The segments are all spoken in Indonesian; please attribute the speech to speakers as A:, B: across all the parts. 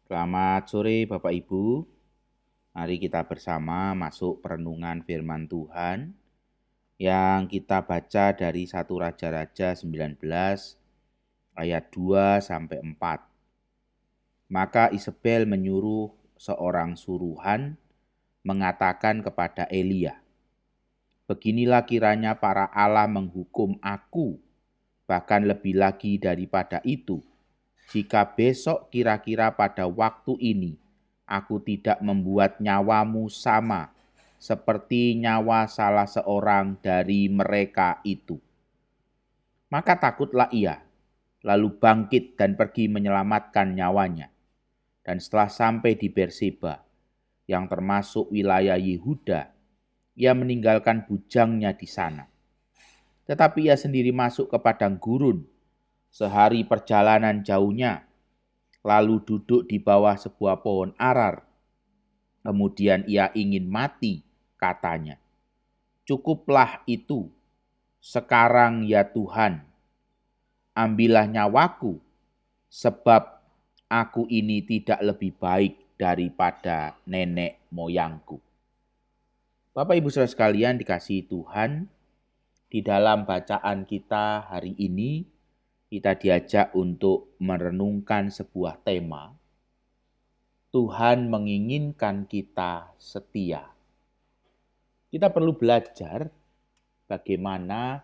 A: Selamat sore Bapak Ibu. Mari kita bersama masuk perenungan firman Tuhan yang kita baca dari 1 Raja-Raja 19 ayat 2 sampai 4. Maka Isabel menyuruh seorang suruhan mengatakan kepada Elia, "Beginilah kiranya para Allah menghukum aku, bahkan lebih lagi daripada itu, jika besok kira-kira pada waktu ini aku tidak membuat nyawamu sama seperti nyawa salah seorang dari mereka itu." Maka takutlah ia, lalu bangkit dan pergi menyelamatkan nyawanya. Dan setelah sampai di Berseba, yang termasuk wilayah Yehuda, ia meninggalkan bujangnya di sana. Tetapi ia sendiri masuk ke padang gurun, sehari perjalanan jauhnya, lalu duduk di bawah sebuah pohon arar. Kemudian ia ingin mati, katanya, "Cukuplah itu, sekarang ya Tuhan, ambillah nyawaku, sebab aku ini tidak lebih baik daripada nenek moyangku." Bapak Ibu Saudara sekalian dikasihi Tuhan, di dalam bacaan kita hari ini kita diajak untuk merenungkan sebuah tema. Tuhan menginginkan kita setia. Kita perlu belajar bagaimana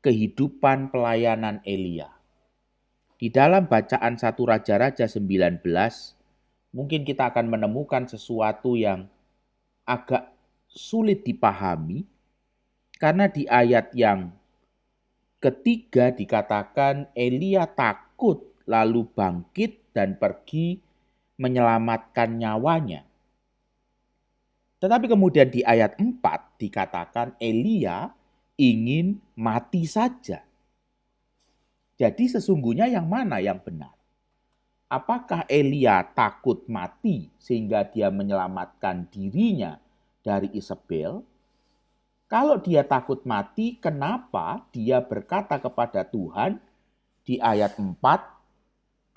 A: kehidupan pelayanan Elia. Di dalam bacaan 1 Raja-Raja 19, mungkin kita akan menemukan sesuatu yang agak sulit dipahami, karena di ayat yang ketiga dikatakan Elia takut lalu bangkit dan pergi menyelamatkan nyawanya. Tetapi kemudian di ayat 4 dikatakan Elia ingin mati saja. Jadi sesungguhnya yang mana yang benar? Apakah Elia takut mati sehingga dia menyelamatkan dirinya dari Isabel? Kalau dia takut mati, kenapa dia berkata kepada Tuhan di ayat 4,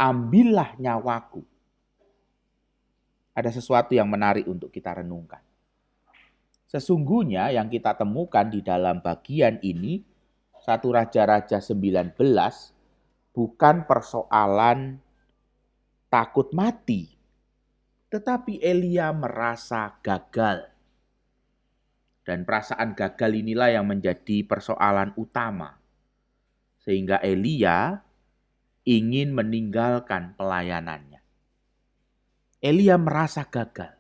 A: "Ambillah nyawaku"? Ada sesuatu yang menarik untuk kita renungkan. Sesungguhnya yang kita temukan di dalam bagian ini, 1 Raja-Raja 19, bukan persoalan takut mati, tetapi Elia merasa gagal. Dan perasaan gagal inilah yang menjadi persoalan utama. Sehingga Elia ingin meninggalkan pelayanannya. Elia merasa gagal.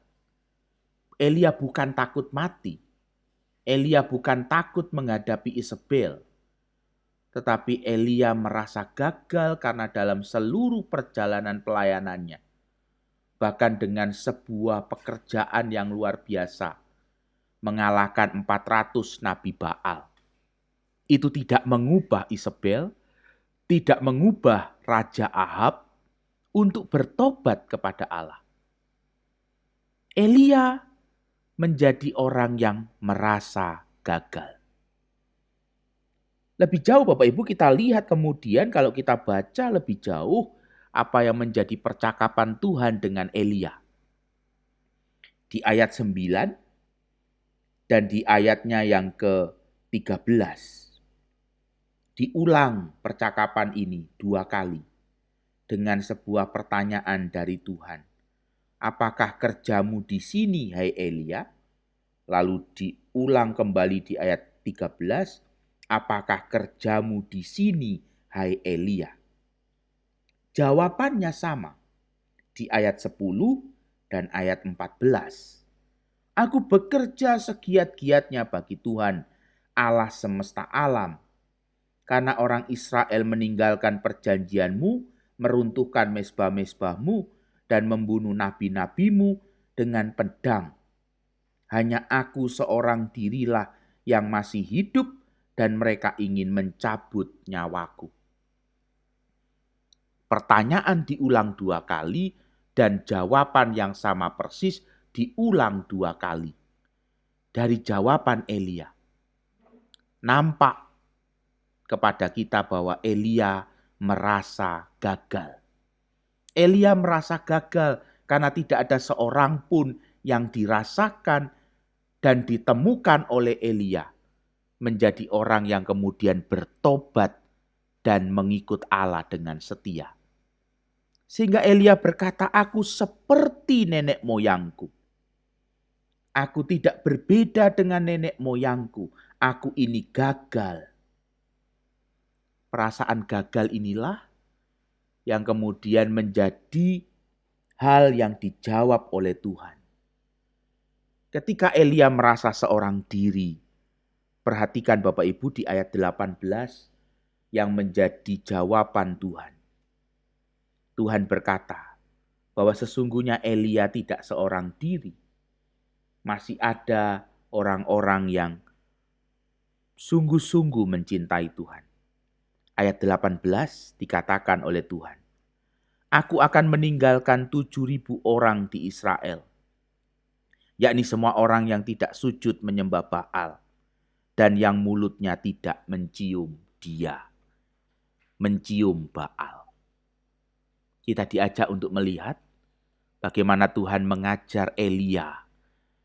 A: Elia bukan takut mati. Elia bukan takut menghadapi Isabel. Tetapi Elia merasa gagal karena dalam seluruh perjalanan pelayanannya, bahkan dengan sebuah pekerjaan yang luar biasa, mengalahkan 400 nabi Baal, itu tidak mengubah Isabel, tidak mengubah Raja Ahab untuk bertobat kepada Allah. Elia menjadi orang yang merasa gagal. Lebih jauh Bapak Ibu kita lihat kemudian kalau kita baca lebih jauh apa yang menjadi percakapan Tuhan dengan Elia. Di ayat 9 dan di ayatnya yang ke-13. Diulang percakapan ini 2 kali dengan sebuah pertanyaan dari Tuhan. "Apakah kerjamu di sini, hai Elia?" Lalu diulang kembali di ayat 13. "Apakah kerjamu di sini, hai Elia?" Jawabannya sama di ayat 10 dan ayat 14. "Aku bekerja segiat-giatnya bagi Tuhan, Allah semesta alam. Karena orang Israel meninggalkan perjanjianmu, meruntuhkan mezbah-mezbahmu, dan membunuh nabi-nabimu dengan pedang. Hanya aku seorang dirilah yang masih hidup dan mereka ingin mencabut nyawaku." Pertanyaan diulang 2 kali dan jawaban yang sama persis diulang 2 kali. Dari jawaban Elia, nampak kepada kita bahwa Elia merasa gagal. Elia merasa gagal karena tidak ada seorang pun yang dirasakan dan ditemukan oleh Elia menjadi orang yang kemudian bertobat dan mengikut Allah dengan setia. Sehingga Elia berkata, "Aku seperti nenek moyangku. Aku tidak berbeda dengan nenek moyangku. Aku ini gagal." Perasaan gagal inilah yang kemudian menjadi hal yang dijawab oleh Tuhan. Ketika Elia merasa seorang diri, perhatikan Bapak Ibu di ayat 18 yang menjadi jawaban Tuhan. Tuhan berkata bahwa sesungguhnya Elia tidak seorang diri. Masih ada orang-orang yang sungguh-sungguh mencintai Tuhan. Ayat 18 dikatakan oleh Tuhan, "Aku akan meninggalkan 7.000 orang di Israel, yakni semua orang yang tidak sujud menyembah Baal dan yang mulutnya tidak mencium dia, mencium Baal." Kita diajak untuk melihat bagaimana Tuhan mengajar Elia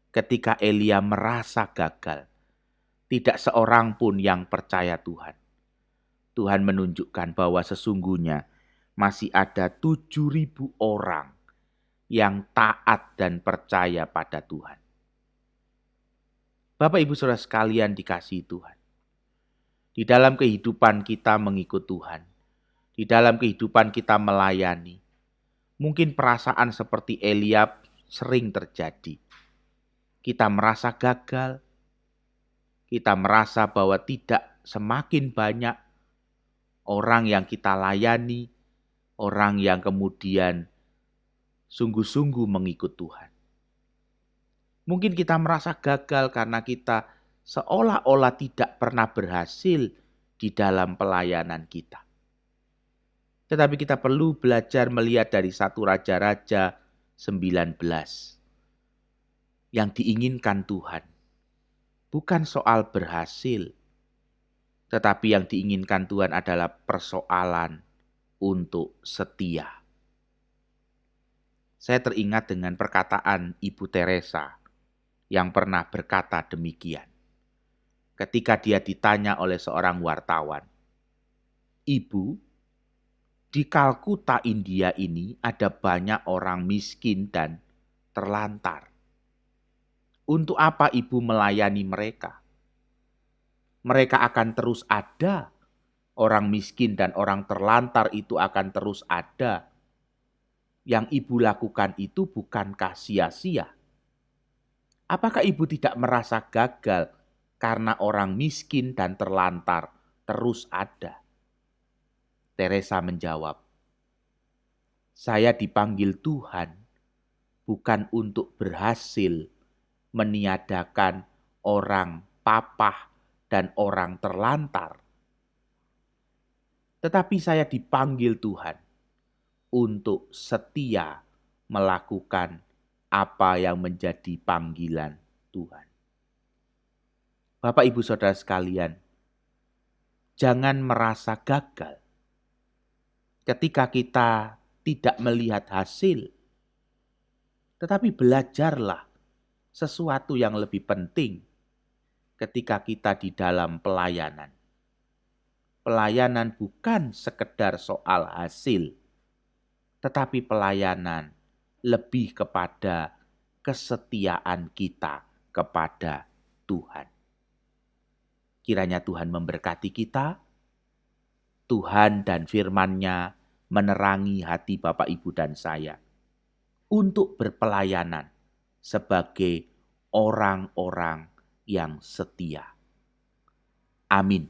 A: ketika Elia merasa gagal. Tidak seorang pun yang percaya Tuhan. Tuhan menunjukkan bahwa sesungguhnya masih ada 7.000 orang yang taat dan percaya pada Tuhan. Bapak Ibu Saudara sekalian dikasihi Tuhan. Di dalam kehidupan kita mengikut Tuhan, di dalam kehidupan kita melayani, mungkin perasaan seperti Elia sering terjadi. Kita merasa gagal, kita merasa bahwa tidak semakin banyak orang yang kita layani, orang yang kemudian sungguh-sungguh mengikut Tuhan. Mungkin kita merasa gagal karena kita seolah-olah tidak pernah berhasil di dalam pelayanan kita. Tetapi kita perlu belajar melihat dari 1 Raja-Raja 19. Yang diinginkan Tuhan bukan soal berhasil, tetapi yang diinginkan Tuhan adalah persoalan untuk setia. Saya teringat dengan perkataan Ibu Teresa yang pernah berkata demikian. Ketika dia ditanya oleh seorang wartawan, "Ibu, di Kalkuta India ini ada banyak orang miskin dan terlantar. Untuk apa Ibu melayani mereka? Mereka akan terus ada. Orang miskin dan orang terlantar itu akan terus ada. Yang Ibu lakukan itu bukankah sia-sia? Apakah Ibu tidak merasa gagal karena orang miskin dan terlantar terus ada?" Teresa menjawab, "Saya dipanggil Tuhan bukan untuk berhasil meniadakan orang papah dan orang terlantar. Tetapi saya dipanggil Tuhan untuk setia melakukan apa yang menjadi panggilan Tuhan." Bapak Ibu Saudara sekalian, jangan merasa gagal ketika kita tidak melihat hasil. Tetapi belajarlah sesuatu yang lebih penting ketika kita di dalam pelayanan. Pelayanan bukan sekedar soal hasil, tetapi pelayanan lebih kepada kesetiaan kita kepada Tuhan. Kiranya Tuhan memberkati kita, Tuhan dan firman-Nya menerangi hati Bapak, Ibu, dan saya untuk berpelayanan sebagai orang-orang yang setia. Amin.